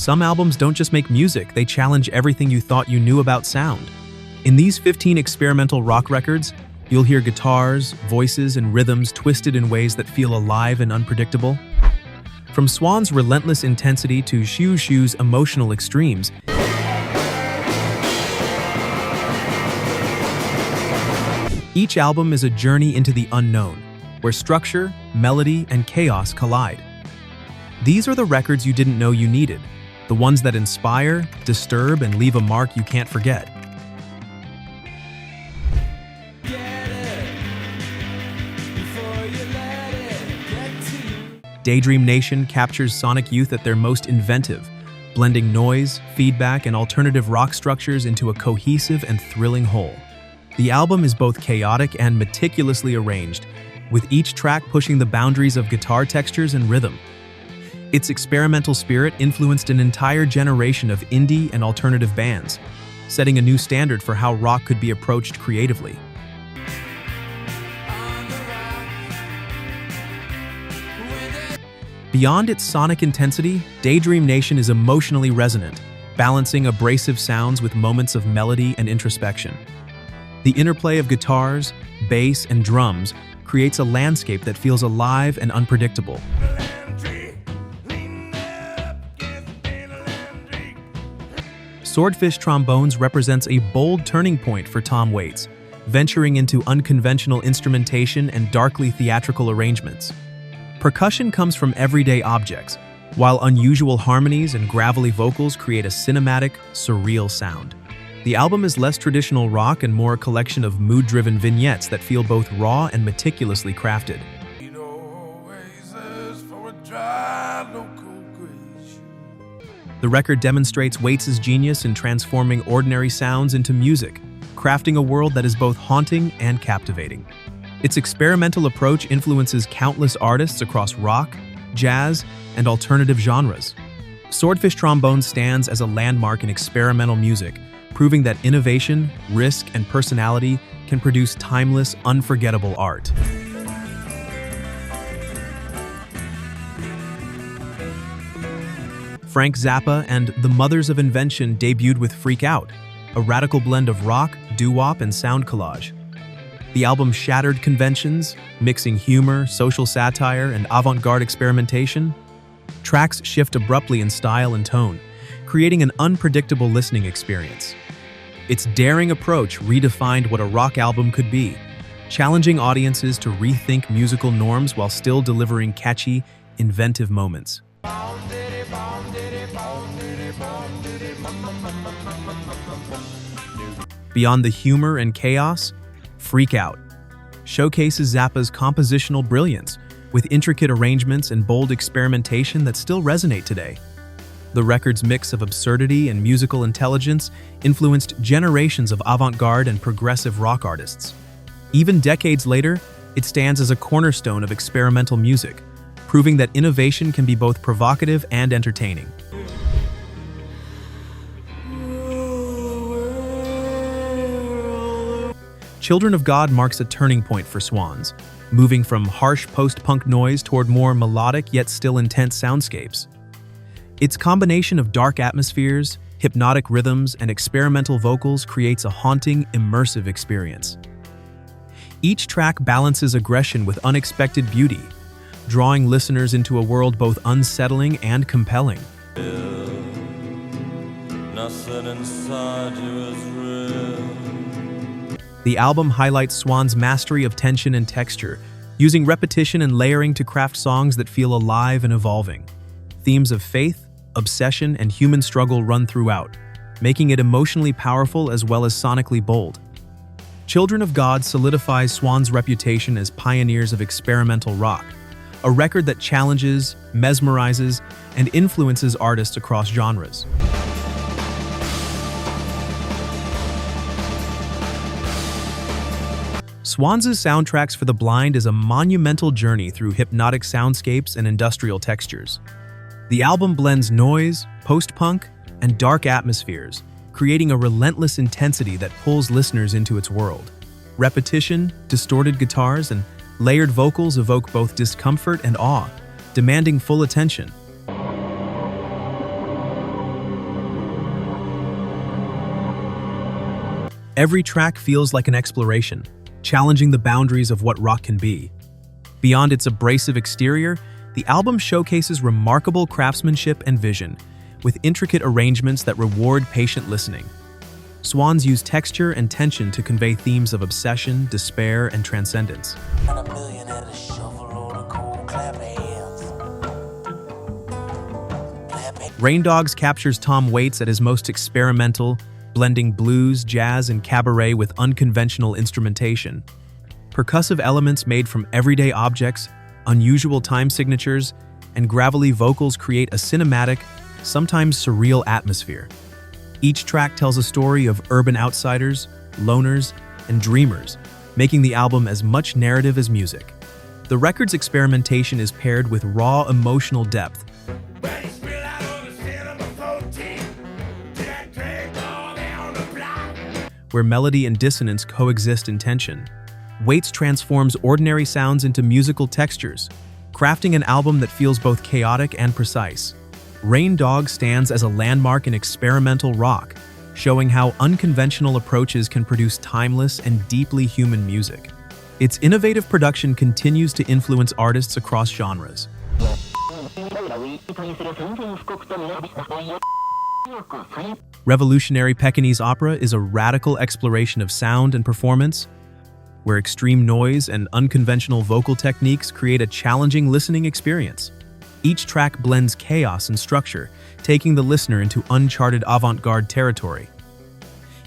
Some albums don't just make music, they challenge everything you thought you knew about sound. In these 15 experimental rock records, you'll hear guitars, voices, and rhythms twisted in ways that feel alive and unpredictable. From Swans' relentless intensity to Xiu Xiu's emotional extremes, each album is a journey into the unknown, where structure, melody, and chaos collide. These are the records you didn't know you needed, the ones that inspire, disturb, and leave a mark you can't forget. Daydream Nation captures sonic youth at their most inventive, blending noise, feedback, and alternative rock structures into a cohesive and thrilling whole. The album is both chaotic and meticulously arranged, with each track pushing the boundaries of guitar textures and rhythm. Its experimental spirit influenced an entire generation of indie and alternative bands, setting a new standard for how rock could be approached creatively. Beyond its sonic intensity, Daydream Nation is emotionally resonant, balancing abrasive sounds with moments of melody and introspection. The interplay of guitars, bass, and drums creates a landscape that feels alive and unpredictable. Swordfish trombones represents a bold turning point for Tom Waits, venturing into unconventional instrumentation and darkly theatrical arrangements. Percussion comes from everyday objects, while unusual harmonies and gravelly vocals create a cinematic, surreal sound. The album is less traditional rock and more a collection of mood-driven vignettes that feel both raw and meticulously crafted. The record demonstrates Waits' genius in transforming ordinary sounds into music, crafting a world that is both haunting and captivating. Its experimental approach influences countless artists across rock, jazz, and alternative genres. Swordfish Trombone stands as a landmark in experimental music, proving that innovation, risk, and personality can produce timeless, unforgettable art. Frank Zappa and the Mothers of Invention debuted with Freak Out, a radical blend of rock, doo-wop, and sound collage. The album shattered conventions, mixing humor, social satire, and avant-garde experimentation. Tracks shift abruptly in style and tone, creating an unpredictable listening experience. Its daring approach redefined what a rock album could be, challenging audiences to rethink musical norms while still delivering catchy, inventive moments. Beyond the humor and chaos, Freak Out showcases Zappa's compositional brilliance with intricate arrangements and bold experimentation that still resonate today. The record's mix of absurdity and musical intelligence influenced generations of avant-garde and progressive rock artists. Even decades later, it stands as a cornerstone of experimental music, proving that innovation can be both provocative and entertaining. Children of God marks a turning point for Swans, moving from harsh post-punk noise toward more melodic yet still intense soundscapes. Its combination of dark atmospheres, hypnotic rhythms, and experimental vocals creates a haunting, immersive experience. Each track balances aggression with unexpected beauty, drawing listeners into a world both unsettling and compelling. Nothing inside you is real. The album highlights Swans' mastery of tension and texture, using repetition and layering to craft songs that feel alive and evolving. Themes of faith, obsession, and human struggle run throughout, making it emotionally powerful as well as sonically bold. Children of God solidifies Swans' reputation as pioneers of experimental rock, a record that challenges, mesmerizes, and influences artists across genres. Swans' soundtracks for the blind is a monumental journey through hypnotic soundscapes and industrial textures. The album blends noise, post-punk, and dark atmospheres, creating a relentless intensity that pulls listeners into its world. Repetition, distorted guitars, and layered vocals evoke both discomfort and awe, demanding full attention. Every track feels like an exploration, challenging the boundaries of what rock can be. Beyond its abrasive exterior, the album showcases remarkable craftsmanship and vision, with intricate arrangements that reward patient listening. Swans use texture and tension to convey themes of obsession, despair, and transcendence. Rain Dogs captures Tom Waits at his most experimental, blending blues, jazz, and cabaret with unconventional instrumentation. Percussive elements made from everyday objects, unusual time signatures, and gravelly vocals create a cinematic, sometimes surreal atmosphere. Each track tells a story of urban outsiders, loners, and dreamers, making the album as much narrative as music. The record's experimentation is paired with raw emotional depth, where melody and dissonance coexist in tension. Waits transforms ordinary sounds into musical textures, crafting an album that feels both chaotic and precise. Rain Dog stands as a landmark in experimental rock, showing how unconventional approaches can produce timeless and deeply human music. Its innovative production continues to influence artists across genres. Revolutionary Pekingese Opera is a radical exploration of sound and performance, where extreme noise and unconventional vocal techniques create a challenging listening experience. Each track blends chaos and structure, taking the listener into uncharted avant-garde territory.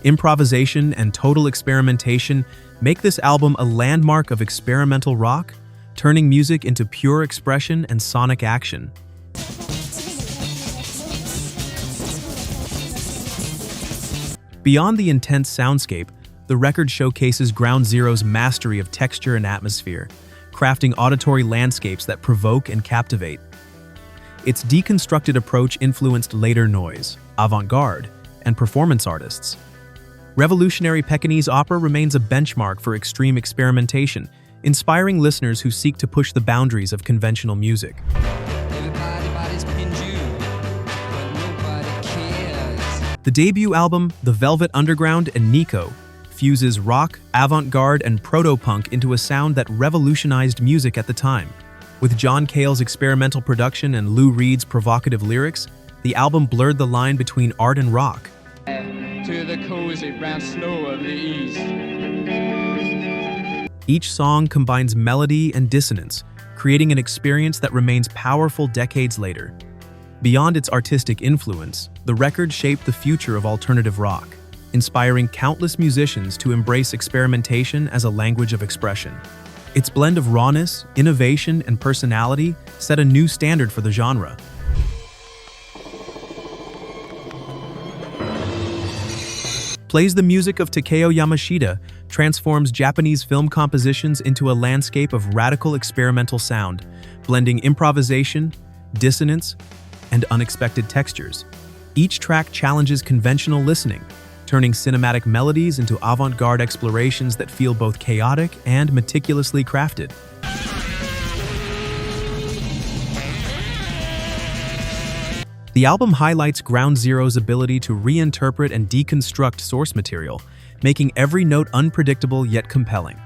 Improvisation and total experimentation make this album a landmark of experimental rock, turning music into pure expression and sonic action. Beyond the intense soundscape, the record showcases Ground Zero's mastery of texture and atmosphere, crafting auditory landscapes that provoke and captivate. Its deconstructed approach influenced later noise, avant-garde, and performance artists. Revolutionary Pekingese Opera remains a benchmark for extreme experimentation, inspiring listeners who seek to push the boundaries of conventional music. The debut album, The Velvet Underground and Nico, fuses rock, avant-garde, and proto-punk into a sound that revolutionized music at the time. With John Cale's experimental production and Lou Reed's provocative lyrics, the album blurred the line between art and rock. To the cozy brown snow of the east. Each song combines melody and dissonance, creating an experience that remains powerful decades later. Beyond its artistic influence, the record shaped the future of alternative rock, inspiring countless musicians to embrace experimentation as a language of expression. Its blend of rawness, innovation, and personality set a new standard for the genre. Plays the music of Takeo Yamashita transforms Japanese film compositions into a landscape of radical experimental sound, blending improvisation, dissonance, and unexpected textures. Each track challenges conventional listening, turning cinematic melodies into avant-garde explorations that feel both chaotic and meticulously crafted. The album highlights Ground Zero's ability to reinterpret and deconstruct source material, making every note unpredictable yet compelling.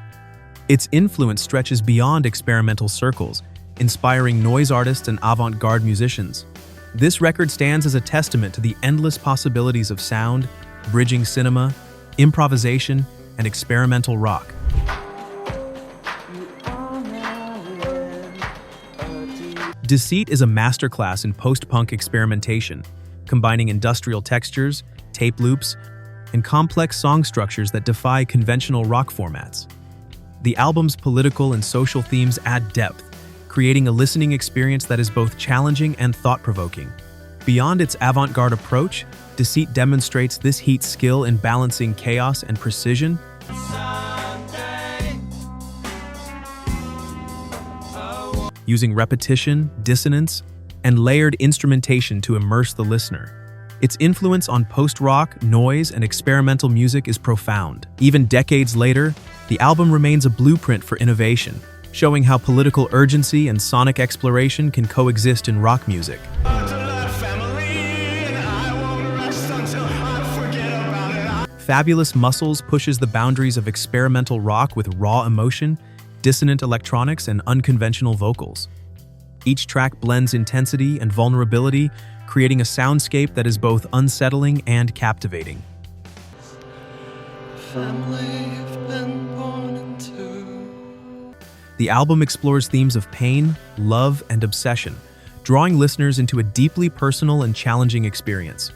Its influence stretches beyond experimental circles, inspiring noise artists and avant-garde musicians. This record stands as a testament to the endless possibilities of sound, bridging cinema, improvisation, and experimental rock. Deceit is a masterclass in post-punk experimentation, combining industrial textures, tape loops, and complex song structures that defy conventional rock formats. The album's political and social themes add depth, creating a listening experience that is both challenging and thought-provoking. Beyond its avant-garde approach, Deceit demonstrates this heat's skill in balancing chaos and precision. Using repetition, dissonance, and layered instrumentation to immerse the listener. Its influence on post-rock, noise, and experimental music is profound. Even decades later, the album remains a blueprint for innovation, showing how political urgency and sonic exploration can coexist in rock music. Fabulous Muscles pushes the boundaries of experimental rock with raw emotion, dissonant electronics, and unconventional vocals. Each track blends intensity and vulnerability, creating a soundscape that is both unsettling and captivating. The album explores themes of pain, love, and obsession, drawing listeners into a deeply personal and challenging experience.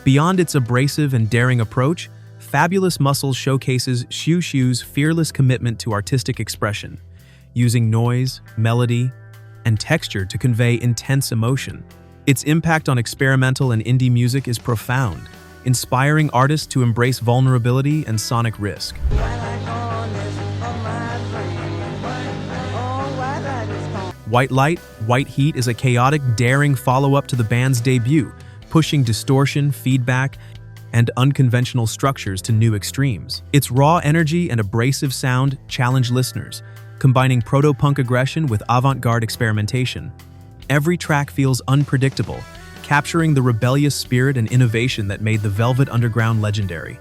Beyond its abrasive and daring approach, Fabulous Muscles showcases Xiu Xiu's fearless commitment to artistic expression, using noise, melody, and texture to convey intense emotion. Its impact on experimental and indie music is profound, inspiring artists to embrace vulnerability and sonic risk. White Light, White Heat is a chaotic, daring follow-up to the band's debut, pushing distortion, feedback, and unconventional structures to new extremes. Its raw energy and abrasive sound challenge listeners, combining proto-punk aggression with avant-garde experimentation. Every track feels unpredictable, capturing the rebellious spirit and innovation that made the Velvet Underground legendary.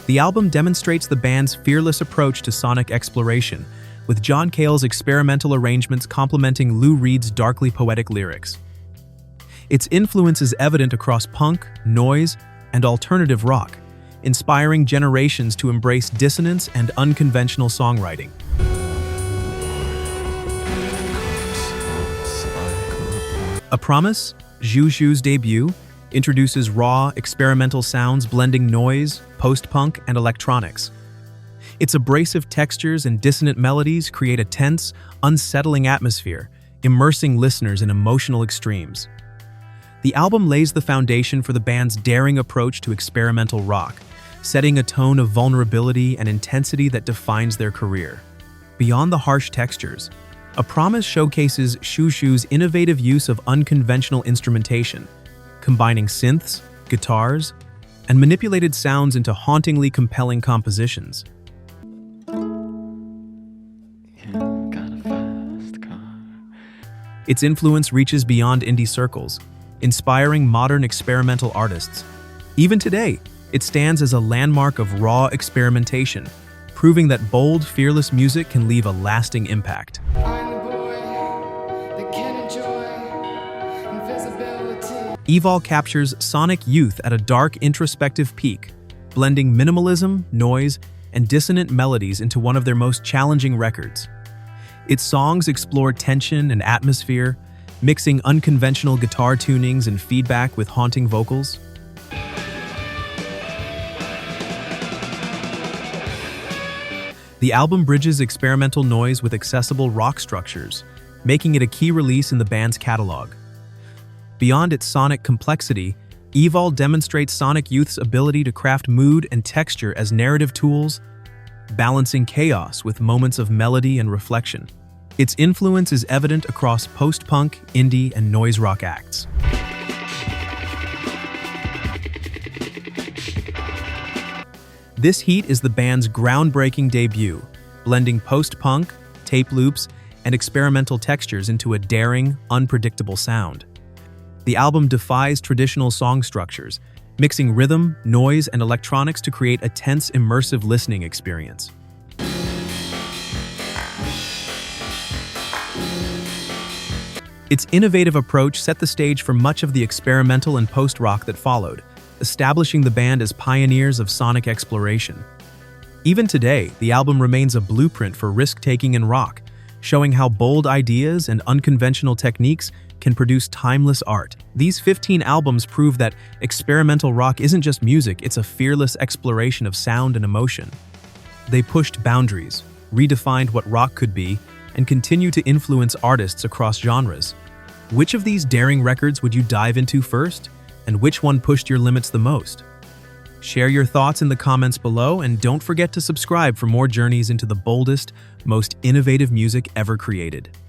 The album demonstrates the band's fearless approach to sonic exploration, with John Cale's experimental arrangements complementing Lou Reed's darkly poetic lyrics. Its influence is evident across punk, noise, and alternative rock, inspiring generations to embrace dissonance and unconventional songwriting. A Promise, Xiu Xiu's debut, introduces raw, experimental sounds blending noise, post-punk, and electronics. Its abrasive textures and dissonant melodies create a tense, unsettling atmosphere, immersing listeners in emotional extremes. The album lays the foundation for the band's daring approach to experimental rock, setting a tone of vulnerability and intensity that defines their career. Beyond the harsh textures, A Promise showcases Xiu Xiu's innovative use of unconventional instrumentation, combining synths, guitars, and manipulated sounds into hauntingly compelling compositions. Its influence reaches beyond indie circles, inspiring modern experimental artists. Even today, it stands as a landmark of raw experimentation, proving that bold, fearless music can leave a lasting impact. Evol captures sonic youth at a dark, introspective peak, blending minimalism, noise, and dissonant melodies into one of their most challenging records. Its songs explore tension and atmosphere, mixing unconventional guitar tunings and feedback with haunting vocals. The album bridges experimental noise with accessible rock structures, making it a key release in the band's catalog. Beyond its sonic complexity, Evol demonstrates sonic youth's ability to craft mood and texture as narrative tools, balancing chaos with moments of melody and reflection. Its influence is evident across post-punk, indie, and noise rock acts. This Heat is the band's groundbreaking debut, blending post-punk, tape loops, and experimental textures into a daring, unpredictable sound. The album defies traditional song structures, mixing rhythm, noise, and electronics to create a tense, immersive listening experience. Its innovative approach set the stage for much of the experimental and post-rock that followed, establishing the band as pioneers of sonic exploration. Even today, the album remains a blueprint for risk-taking in rock, showing how bold ideas and unconventional techniques can produce timeless art. These 15 albums prove that experimental rock isn't just music, it's a fearless exploration of sound and emotion. They pushed boundaries, redefined what rock could be, and continue to influence artists across genres. Which of these daring records would you dive into first? And which one pushed your limits the most? Share your thoughts in the comments below, and don't forget to subscribe for more journeys into the boldest, most innovative music ever created.